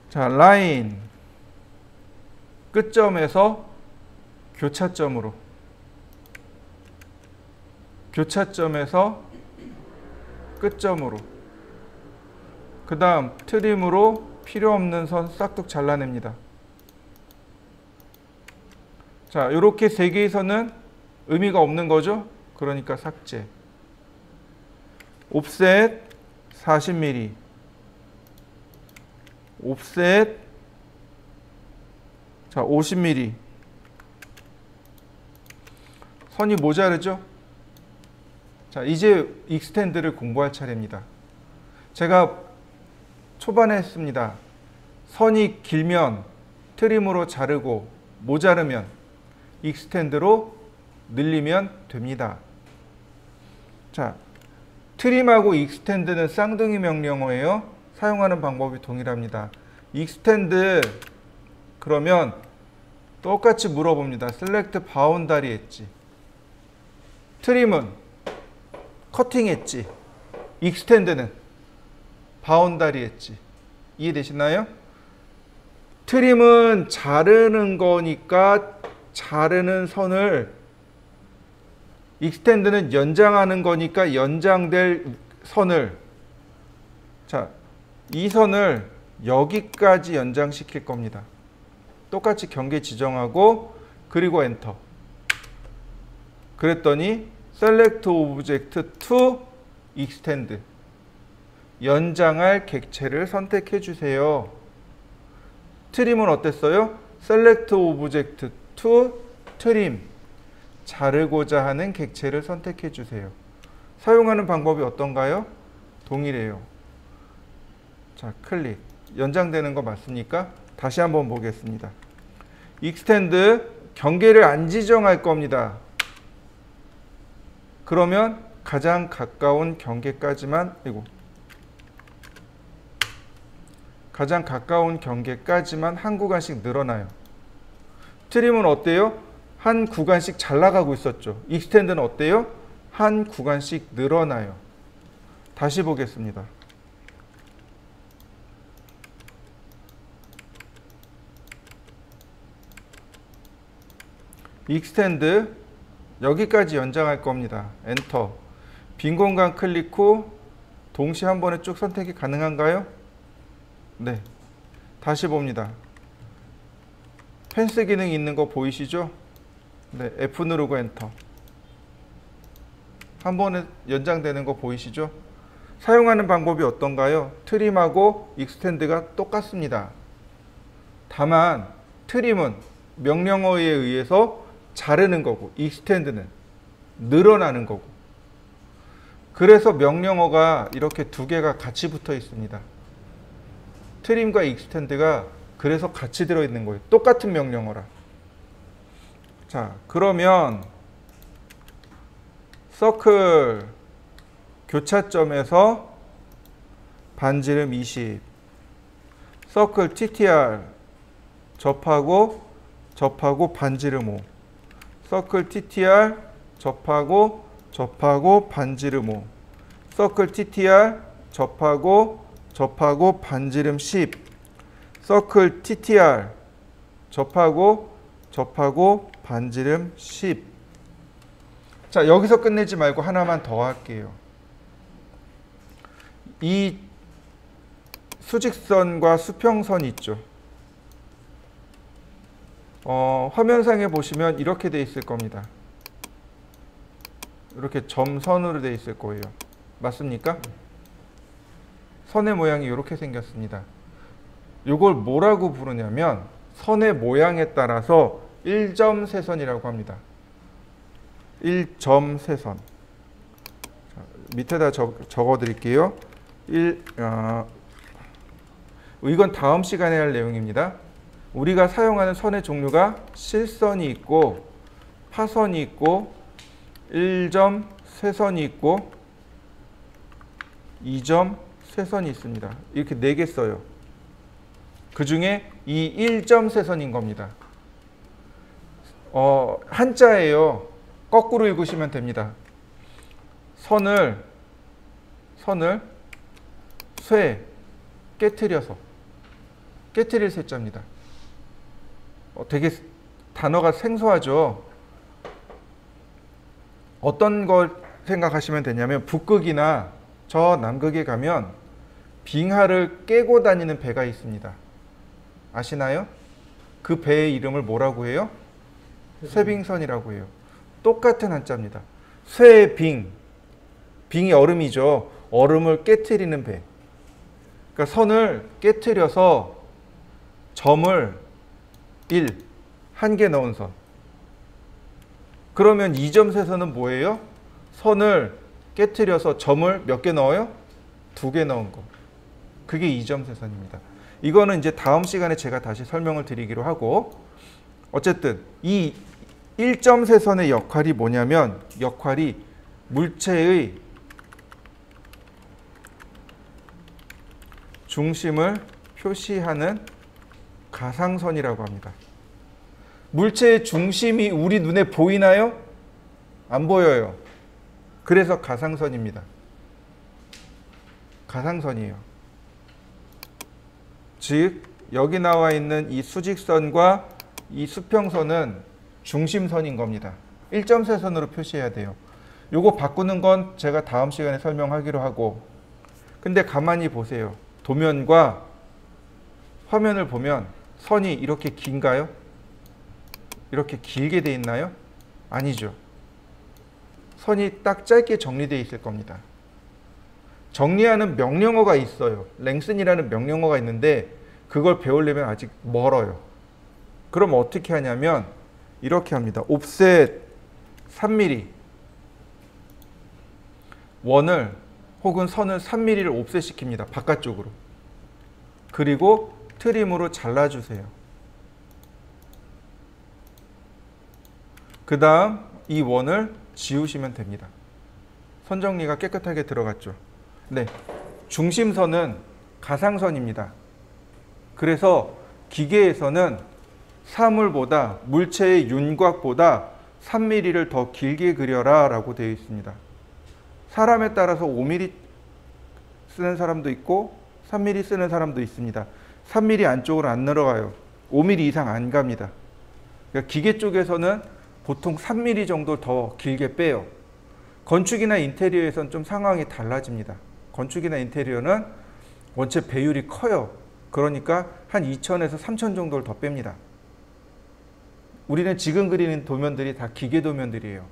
자, 라인 끝점에서 교차점으로, 교차점에서 끝점으로, 그 다음 트림으로 필요 없는 선 싹둑 잘라냅니다. 자, 이렇게 세 개의 선은 의미가 없는 거죠. 그러니까 삭제. 옵셋 40mm, 옵셋 자 50mm. 선이 모자르죠? 자, 이제 익스텐드를 공부할 차례입니다. 제가 초반에 했습니다. 선이 길면 트림으로 자르고 모자르면 익스텐드로 늘리면 됩니다. 자, 트림하고 익스텐드는 쌍둥이 명령어예요. 사용하는 방법이 동일합니다. 익스텐드 그러면 똑같이 물어봅니다. 셀렉트 바운다리 했지. 트림은 커팅 했지. 익스텐드는 바운다리 했지. 이해되시나요? 트림은 자르는 거니까 자르는 선을, 익스텐드는 연장하는 거니까 연장될 선을, 자, 이 선을 여기까지 연장시킬 겁니다. 똑같이 경계 지정하고 그리고 엔터. 그랬더니 select object to extend, 연장할 객체를 선택해 주세요. 트림은 어땠어요? select object to trim, 자르고자 하는 객체를 선택해 주세요. 사용하는 방법이 어떤가요? 동일해요. 자, 클릭. 연장되는 거 맞습니까? 다시 한번 보겠습니다. extend, 경계를 안 지정할 겁니다. 그러면 가장 가까운 경계까지만, 가장 가까운 경계까지만 한 구간씩 늘어나요. 트림은 어때요? 한 구간씩 잘 나가고 있었죠. 익스텐드는 어때요? 한 구간씩 늘어나요. 다시 보겠습니다. 익스텐드 여기까지 연장할 겁니다. 엔터. 빈 공간 클릭 후 동시에 한 번에 쭉 선택이 가능한가요? 네. 다시 봅니다. 펜스 기능이 있는 거 보이시죠? 네. F 누르고 엔터. 한 번에 연장되는 거 보이시죠? 사용하는 방법이 어떤가요? 트림하고 익스텐드가 똑같습니다. 다만 트림은 명령어에 의해서 자르는 거고 익스텐드는 늘어나는 거고, 그래서 명령어가 이렇게 두 개가 같이 붙어 있습니다. 트림과 익스텐드가 그래서 같이 들어있는 거예요. 똑같은 명령어라. 자, 그러면 서클 교차점에서 반지름 20, 서클 TTR 접하고 반지름 5, 서클 TTR 접하고 반지름 5, 서클 TTR 접하고 반지름 10, 서클 TTR 접하고 반지름 10. 자, 여기서 끝내지 말고 하나만 더 할게요. 이 수직선과 수평선 있죠. 화면상에 보시면 이렇게 돼 있을 겁니다. 이렇게 점선으로 돼 있을 거예요. 맞습니까? 선의 모양이 이렇게 생겼습니다. 이걸 뭐라고 부르냐면 선의 모양에 따라서 1점세선이라고 합니다. 1점세선. 밑에다 적어 드릴게요. 이건 다음 시간에 할 내용입니다. 우리가 사용하는 선의 종류가 실선이 있고 파선이 있고 1점 세선이 있고 2점 세선이 있습니다. 이렇게 4개 써요. 그 중에 이 1점 세선인 겁니다. 한자예요. 거꾸로 읽으시면 됩니다. 선을 깨트려서, 깨트릴 쇠자입니다. 되게 단어가 생소하죠. 어떤 걸 생각하시면 되냐면 북극이나 저 남극에 가면 빙하를 깨고 다니는 배가 있습니다. 아시나요? 그 배의 이름을 뭐라고 해요? 쇠빙선이라고 해요. 똑같은 한자입니다. 쇠빙. 빙이 얼음이죠. 얼음을 깨트리는 배. 그러니까 선을 깨트려서 점을 1, 한 개 넣은 선. 그러면 2점세선은 뭐예요? 선을 깨트려서 점을 몇 개 넣어요? 2개 넣은 거. 그게 2점세선입니다. 이거는 이제 다음 시간에 제가 다시 설명을 드리기로 하고, 어쨌든 이 1점세선의 역할이 뭐냐면, 역할이 물체의 중심을 표시하는 가상선이라고 합니다. 물체의 중심이 우리 눈에 보이나요? 안 보여요. 그래서 가상선입니다. 가상선이에요. 즉 여기 나와 있는 이 수직선과 이 수평선은 중심선인 겁니다. 1점세선으로 표시해야 돼요. 요거 바꾸는 건 제가 다음 시간에 설명하기로 하고, 근데 가만히 보세요. 도면과 화면을 보면 선이 이렇게 긴가요? 이렇게 길게 돼 있나요? 아니죠. 선이 딱 짧게 정리되어 있을 겁니다. 정리하는 명령어가 있어요. 랭슨이라는 명령어가 있는데 그걸 배우려면 아직 멀어요. 그럼 어떻게 하냐면 이렇게 합니다. 옵셋 3mm 원을 혹은 선을 3mm를 옵셋 시킵니다. 바깥쪽으로. 그리고 트림으로 잘라주세요. 그 다음 이 원을 지우시면 됩니다. 선 정리가 깨끗하게 들어갔죠. 네, 중심선은 가상선입니다. 그래서 기계에서는 사물보다, 물체의 윤곽보다 3mm를 더 길게 그려라 라고 되어 있습니다. 사람에 따라서 5mm 쓰는 사람도 있고 3mm 쓰는 사람도 있습니다. 3mm 안쪽으로 안 들어가요. 5mm 이상 안 갑니다. 그러니까 기계 쪽에서는 보통 3mm 정도 더 길게 빼요. 건축이나 인테리어에서는 좀 상황이 달라집니다. 건축이나 인테리어는 원체 배율이 커요. 그러니까 한 2000에서 3000 정도를 더 뺍니다. 우리는 지금 그리는 도면들이 다 기계 도면들이에요.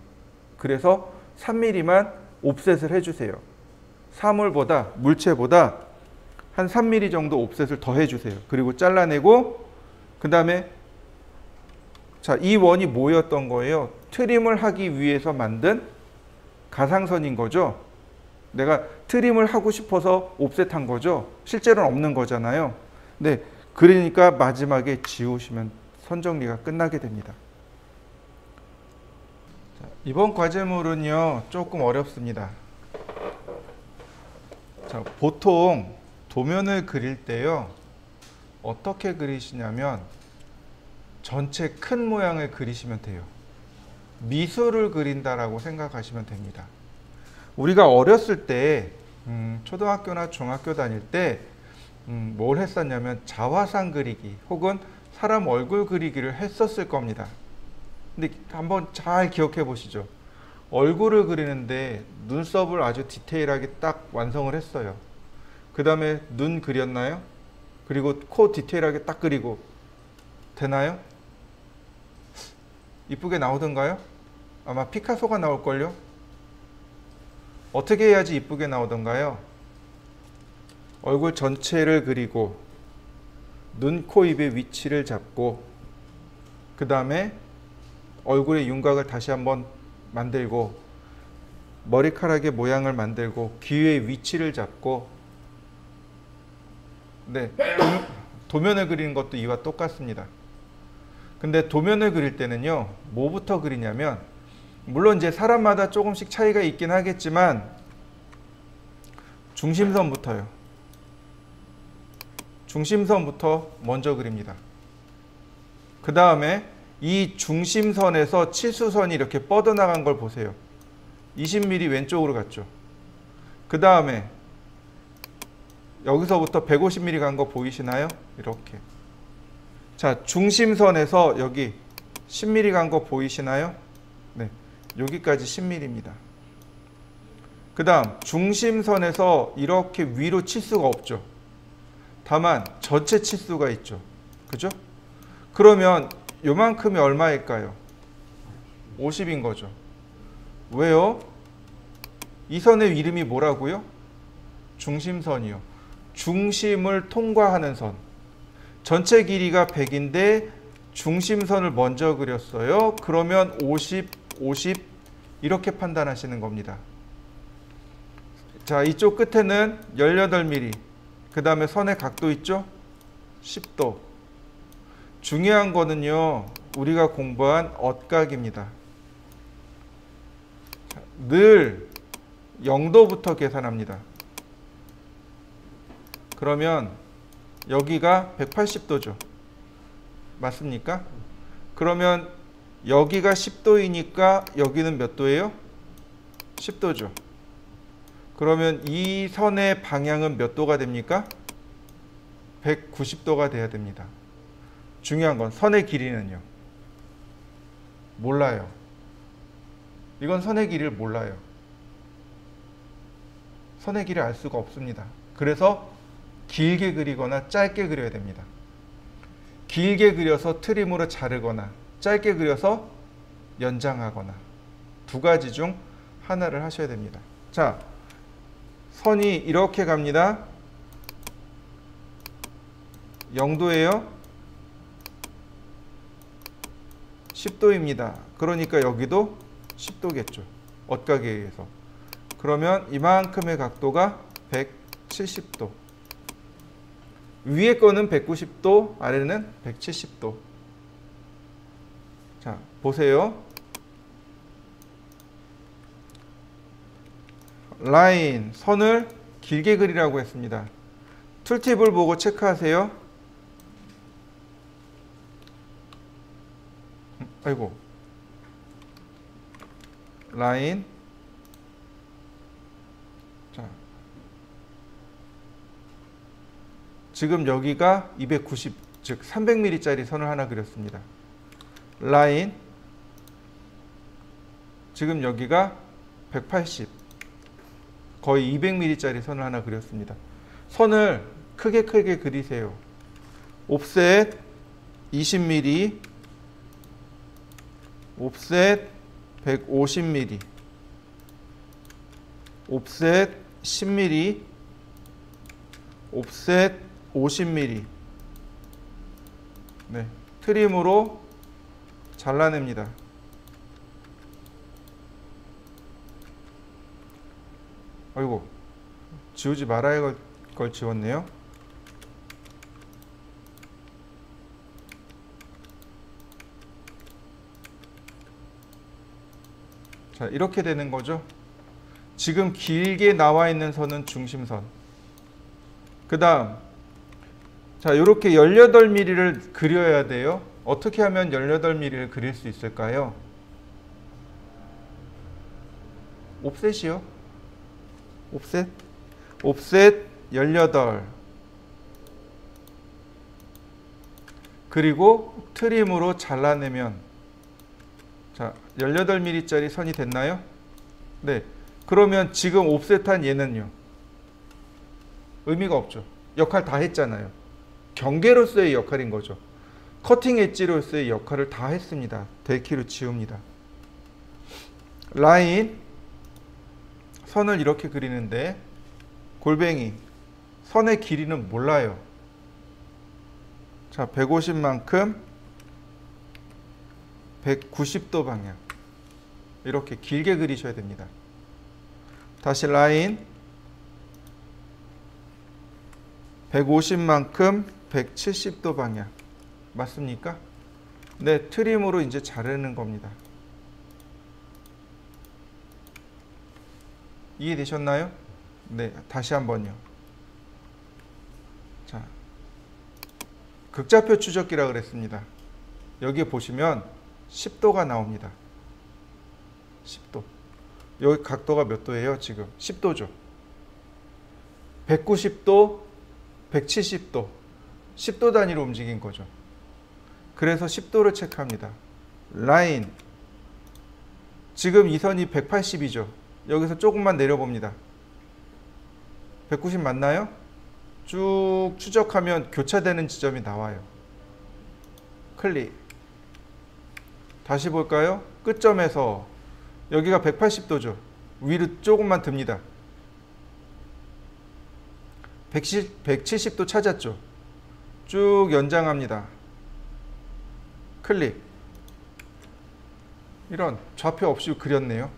그래서 3mm만 옵셋을 해주세요. 사물보다, 물체보다 한 3mm 정도 옵셋을 더 해주세요. 그리고 잘라내고, 그 다음에 자, 이 원이 뭐였던 거예요? 트림을 하기 위해서 만든 가상선인 거죠. 내가 트림을 하고 싶어서 옵셋한 거죠. 실제로는 없는 거잖아요. 네, 그러니까 마지막에 지우시면 선 정리가 끝나게 됩니다. 자, 이번 과제물은요 조금 어렵습니다. 자, 보통 도면을 그릴 때요 어떻게 그리시냐면 전체 큰 모양을 그리시면 돼요. 미술을 그린다라고 생각하시면 됩니다. 우리가 어렸을 때 초등학교나 중학교 다닐 때 뭘 했었냐면 자화상 그리기 혹은 사람 얼굴 그리기를 했었을 겁니다. 근데 한번 잘 기억해 보시죠. 얼굴을 그리는데 눈썹을 아주 디테일하게 딱 완성을 했어요. 그 다음에 눈 그렸나요? 그리고 코 디테일하게 딱 그리고 되나요? 이쁘게 나오던가요? 아마 피카소가 나올걸요? 어떻게 해야지 이쁘게 나오던가요? 얼굴 전체를 그리고 눈, 코, 입의 위치를 잡고 그 다음에 얼굴의 윤곽을 다시 한번 만들고 머리카락의 모양을 만들고 귀의 위치를 잡고 네, 도면을 그리는 것도 이와 똑같습니다. 근데 도면을 그릴 때는요 뭐부터 그리냐면 물론 이제 사람마다 조금씩 차이가 있긴 하겠지만 중심선부터요. 중심선부터 먼저 그립니다. 그 다음에 이 중심선에서 치수선이 이렇게 뻗어나간 걸 보세요. 20mm 왼쪽으로 갔죠. 그 다음에 여기서부터 150mm 간 거 보이시나요? 이렇게. 자, 중심선에서 여기 10mm 간 거 보이시나요? 네, 여기까지 10mm입니다. 그 다음 중심선에서 이렇게 위로 치수가 없죠. 다만 전체 치수가 있죠. 그죠? 그러면 요만큼이 얼마일까요? 50인 거죠. 왜요? 이 선의 이름이 뭐라고요? 중심선이요. 중심을 통과하는 선. 전체 길이가 100인데 중심선을 먼저 그렸어요. 그러면 50, 50 이렇게 판단하시는 겁니다. 자, 이쪽 끝에는 18mm. 그 다음에 선의 각도 있죠? 10도. 중요한 거는요, 우리가 공부한 엇각입니다. 늘 0도부터 계산합니다. 그러면 여기가 180도죠. 맞습니까? 그러면 여기가 10도이니까 여기는 몇 도예요? 10도죠. 그러면 이 선의 방향은 몇 도가 됩니까? 190도가 돼야 됩니다. 중요한 건 선의 길이는요. 몰라요. 이건 선의 길이를 몰라요. 선의 길이를 알 수가 없습니다. 그래서 길게 그리거나 짧게 그려야 됩니다. 길게 그려서 트림으로 자르거나 짧게 그려서 연장하거나 두 가지 중 하나를 하셔야 됩니다. 자, 선이 이렇게 갑니다. 0도예요. 10도입니다. 그러니까 여기도 10도겠죠. 엇각에 의해서. 그러면 이만큼의 각도가 170도. 위에 거는 190도, 아래는 170도. 자, 보세요. 라인, 선을 길게 그리라고 했습니다. 툴팁을 보고 체크하세요. 아이고. 라인. 자. 지금 여기가 290, 즉 300mm 짜리 선을 하나 그렸습니다. 라인. 지금 여기가 180, 거의 200mm 짜리 선을 하나 그렸습니다. 선을 크게 그리세요. 옵셋 20mm, 옵셋 150mm, 옵셋 10mm, 옵셋 50mm. 네, 트림으로 잘라냅니다. 아이고, 지우지 말아야 할 걸 지웠네요. 자, 이렇게 되는 거죠. 지금 길게 나와 있는 선은 중심선. 그 다음, 자, 이렇게 18mm를 그려야 돼요. 어떻게 하면 18mm를 그릴 수 있을까요? 옵셋이요. 옵셋. 옵셋 18. 그리고 트림으로 잘라내면, 자, 18mm 짜리 선이 됐나요? 네. 그러면 지금 옵셋한 얘는요? 의미가 없죠. 역할 다 했잖아요. 경계로서의 역할인 거죠. 커팅 엣지로서의 역할을 다 했습니다. 델키로 지웁니다. 라인, 선을 이렇게 그리는데 골뱅이, 선의 길이는 몰라요. 자, 150만큼 190도 방향. 이렇게 길게 그리셔야 됩니다. 다시 라인, 150만큼 170도 방향. 맞습니까? 네, 트림으로 이제 자르는 겁니다. 이해되셨나요? 네, 다시 한번요. 자, 극좌표 추적기라 그랬습니다. 여기에 보시면 10도가 나옵니다. 10도. 여기 각도가 몇 도예요? 지금 10도죠. 190도, 170도, 10도 단위로 움직인 거죠. 그래서 10도를 체크합니다. 라인. 지금 이 선이 180이죠. 여기서 조금만 내려봅니다. 190 맞나요? 쭉 추적하면 교차되는 지점이 나와요. 클릭. 다시 볼까요? 끝점에서 여기가 180도죠. 위로 조금만 듭니다. 170도 찾았죠. 쭉 연장합니다. 클릭. 이런 좌표 없이 그렸네요.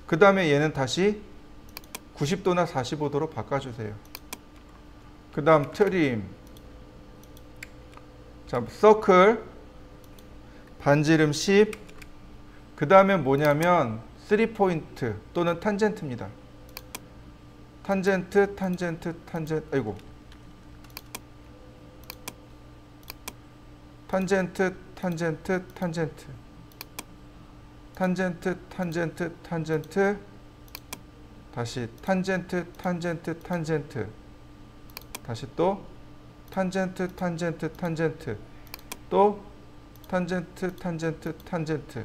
그 다음에 얘는 다시 90도나 45도로 바꿔주세요. 그 다음 트림. 자, 서클. 반지름 10. 그 다음에 뭐냐면 3포인트 또는 탄젠트입니다. 탄젠트, 탄젠트, 탄젠트, 아이고. 탄젠트, 탄젠트, 탄젠트. 탄젠트, 탄젠트, 탄젠트. 다시 탄젠트, 탄젠트, 탄젠트. 다시 또 탄젠트, 탄젠트, 탄젠트. 또 탄젠트, 탄젠트, 탄젠트.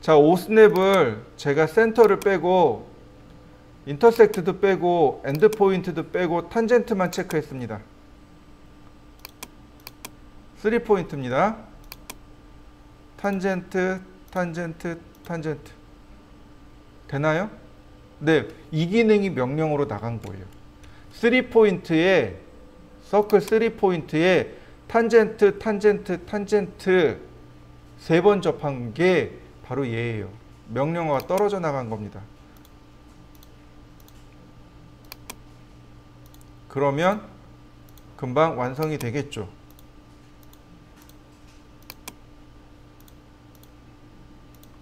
자, 5스냅을 제가 센터를 빼고 인터섹트도 빼고 엔드 포인트도 빼고 탄젠트만 체크했습니다. 3포인트입니다. 탄젠트, 탄젠트, 탄젠트. 되나요? 네, 이 기능이 명령으로 나간 거예요. 3포인트에 서클 3포인트에 탄젠트, 탄젠트, 탄젠트 3번 접한 게 바로 얘예요. 명령어가 떨어져 나간 겁니다. 그러면 금방 완성이 되겠죠.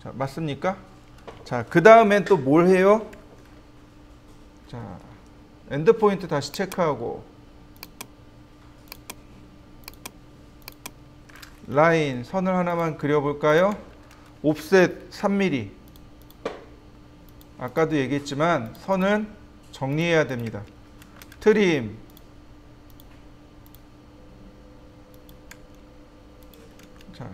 자, 맞습니까? 자, 그 다음엔 또 뭘 해요? 자, 엔드포인트 다시 체크하고 라인, 선을 하나만 그려볼까요? 옵셋 3mm. 아까도 얘기했지만 선은 정리해야 됩니다. 트림. 자,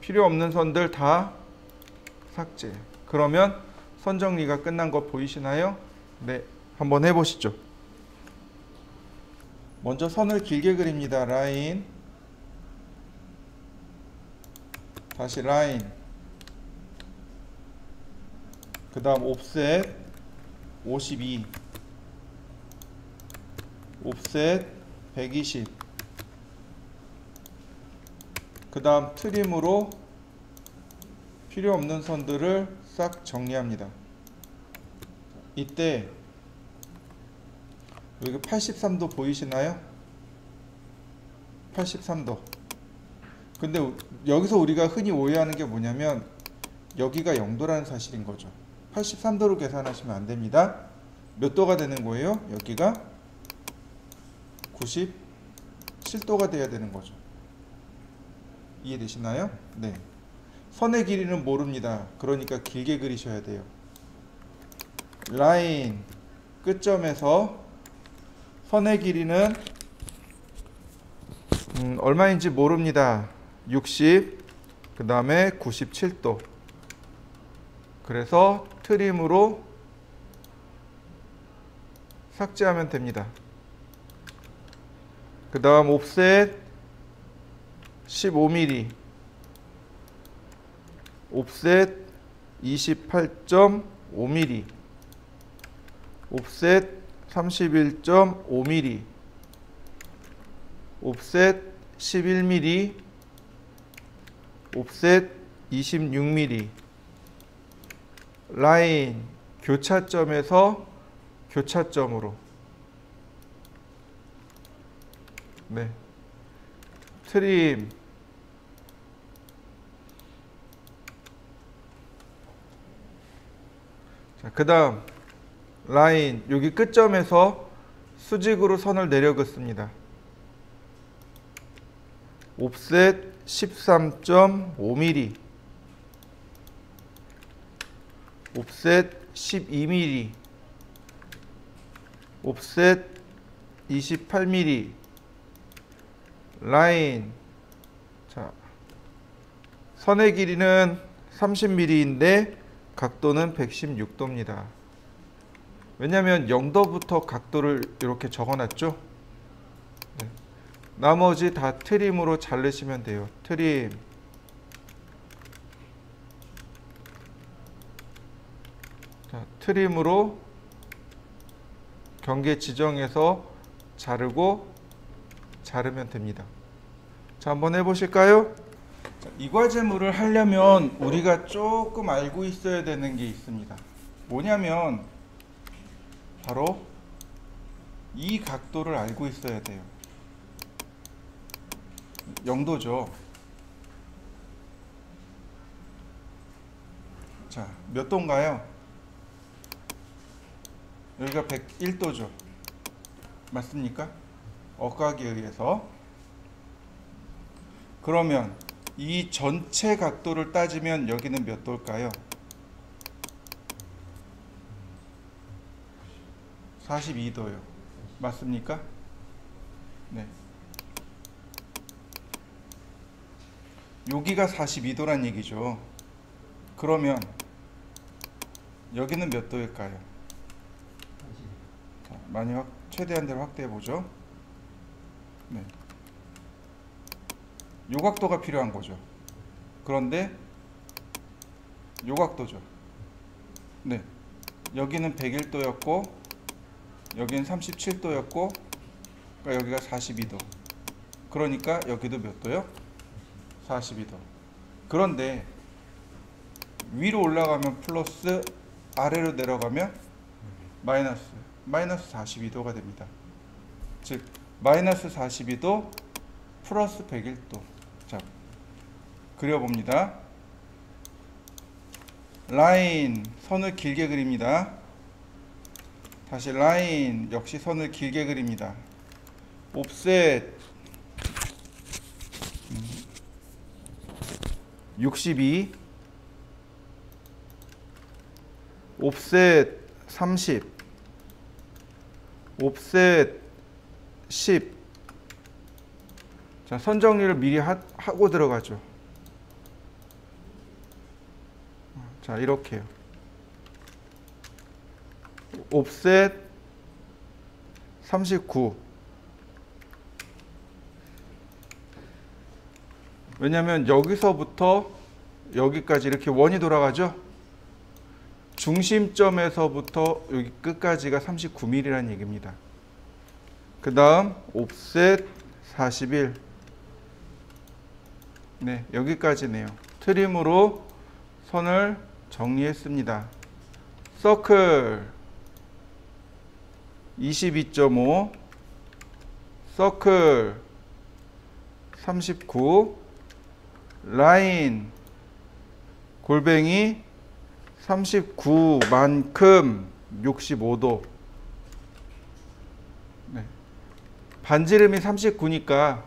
필요 없는 선들 다 삭제. 그러면 선 정리가 끝난 거 보이시나요? 네, 한번 해보시죠. 먼저 선을 길게 그립니다. 라인. 다시 라인. 그 다음 옵셋 52. 옵셋 120. 그 다음 트림으로 필요 없는 선들을 싹 정리합니다. 이때 여기 83도 보이시나요? 83도. 근데 여기서 우리가 흔히 오해하는 게 뭐냐면 여기가 0도라는 사실인 거죠. 83도로 계산하시면 안 됩니다. 몇 도가 되는 거예요? 여기가 97도가 돼야 되는 거죠. 이해되시나요? 네. 선의 길이는 모릅니다. 그러니까 길게 그리셔야 돼요. 라인 끝점에서 선의 길이는 얼마인지 모릅니다. 60, 그 다음에 97도. 그래서 트림으로 삭제하면 됩니다. 그 다음 옵셋 15mm, 옵셋 28.5mm, 옵셋 31.5mm, 옵셋 11mm, 옵셋 26mm. 라인 교차점에서 교차점으로. 네. 트림. 자, 그 다음 라인 여기 끝점에서 수직으로 선을 내려 긋습니다. 옵셋 13.5mm, 옵셋 12mm, 옵셋 28mm. 라인. 자, 선의 길이는 30mm인데 각도는 116도입니다. 왜냐하면 0도부터 각도를 이렇게 적어놨죠. 네. 나머지 다 트림으로 자르시면 돼요. 트림. 자, 트림으로 경계 지정해서 자르면 됩니다. 자, 한번 해보실까요? 자, 이 과제물을 하려면 우리가 조금 알고 있어야 되는 게 있습니다. 뭐냐면 바로 이 각도를 알고 있어야 돼요. 0도죠. 자, 몇 도인가요? 여기가 101도죠. 맞습니까? 억각에 의해서. 그러면 이 전체 각도를 따지면 여기는 몇 도일까요? 42도요. 맞습니까? 네. 여기가 42도란 얘기죠. 그러면 여기는 몇 도일까요? 자, 많이 최대한 대로 확대해 보죠. 네. 요 각도가 필요한 거죠. 그런데 요 각도죠. 네. 여기는 101도였고 여기는 37도였고 그러니까 여기가 42도. 그러니까 여기도 몇 도요? 42도. 그런데 위로 올라가면 플러스, 아래로 내려가면 마이너스 42도가 됩니다. 즉 마이너스 42도 플러스 101도. 자, 그려봅니다. 라인, 선을 길게 그립니다. 다시 라인, 역시 선을 길게 그립니다. 옵셋 62, 옵셋 30, 옵셋 10. 자, 선 정리를 미리 하고 들어가죠. 자, 이렇게요. 옵셋 39. 왜냐면 여기서부터 여기까지 이렇게 원이 돌아가죠. 중심점에서부터 여기 끝까지가 39mm라는 얘기입니다. 그 다음 옵셋 41. 네, 여기까지네요. 트림으로 선을 정리했습니다. 서클 22.5, 서클 39, 라인 골뱅이 39만큼 65도. 네. 반지름이 39니까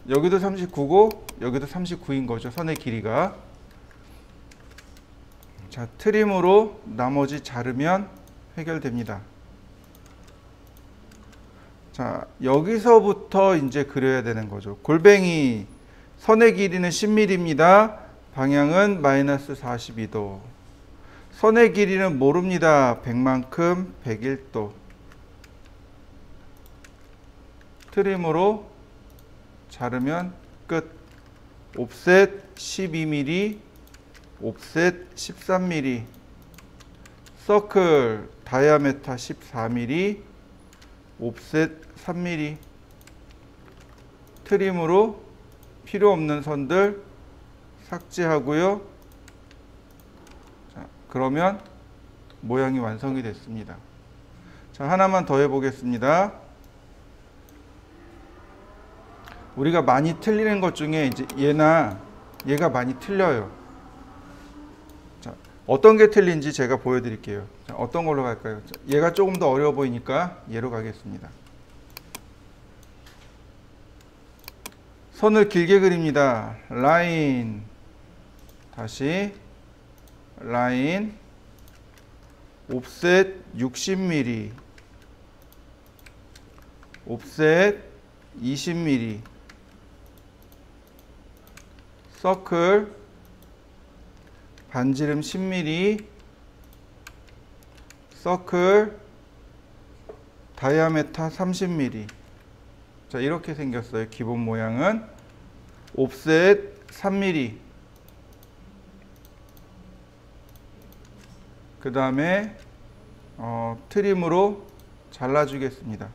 여기도 39고 여기도 39인 거죠. 선의 길이가. 자, 트림으로 나머지 자르면 해결됩니다. 자, 여기서부터 이제 그려야 되는 거죠. 골뱅이 선의 길이는 10mm입니다. 방향은 마이너스 42도. 선의 길이는 모릅니다. 100만큼 101도. 트림으로 자르면 끝. 옵셋 12mm, 옵셋 13mm, 서클 다이아메타 14mm, 옵셋 3mm. 트림으로 필요 없는 선들 삭제하고요. 자, 그러면 모양이 완성이 됐습니다. 자, 하나만 더 해보겠습니다. 우리가 많이 틀리는 것 중에 이제 얘가 많이 틀려요. 자, 어떤 게 틀린지 제가 보여드릴게요. 자, 어떤 걸로 갈까요? 자, 얘가 조금 더 어려워 보이니까 얘로 가겠습니다. 선을 길게 그립니다. 라인, 다시 라인, 옵셋 60mm, 옵셋 20mm, 서클 반지름 10mm, 서클 다이아메타 30mm. 자, 이렇게 생겼어요. 기본 모양은 옵셋 3mm. 그 다음에 트림으로 잘라주겠습니다.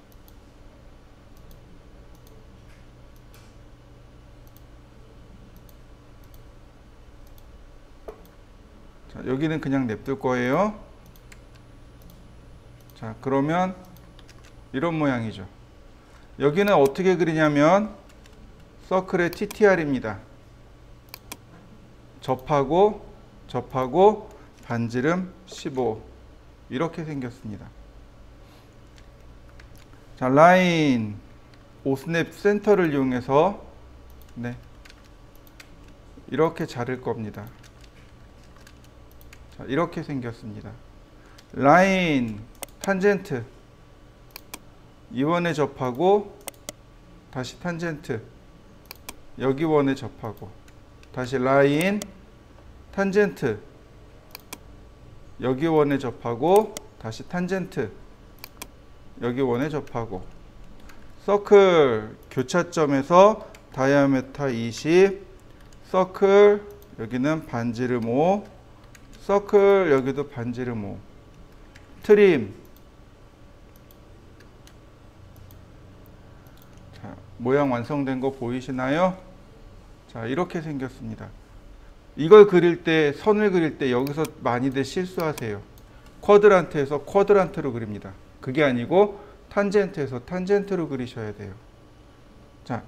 자, 여기는 그냥 냅둘 거예요. 자, 그러면 이런 모양이죠. 여기는 어떻게 그리냐면 서클의 TTR입니다. 접하고 반지름 15 이렇게 생겼습니다. 자, 라인 오스냅 센터를 이용해서 이렇게 자를 겁니다. 자, 이렇게 생겼습니다. 라인 탄젠트 이 원에 접하고 다시 탄젠트 여기 원에 접하고 다시 라인 탄젠트 여기 원에 접하고 다시 탄젠트 여기 원에 접하고 서클 교차점에서 다이아메타 20 서클 여기는 반지름 5 서클 여기도 반지름 5 트림 자, 모양 완성된 거 보이시나요? 자, 이렇게 생겼습니다. 이걸 그릴 때 선을 그릴 때 여기서 많이들 실수하세요. 쿼드란트에서 쿼드란트로 그립니다. 그게 아니고 탄젠트에서 탄젠트로 그리셔야 돼요. 자,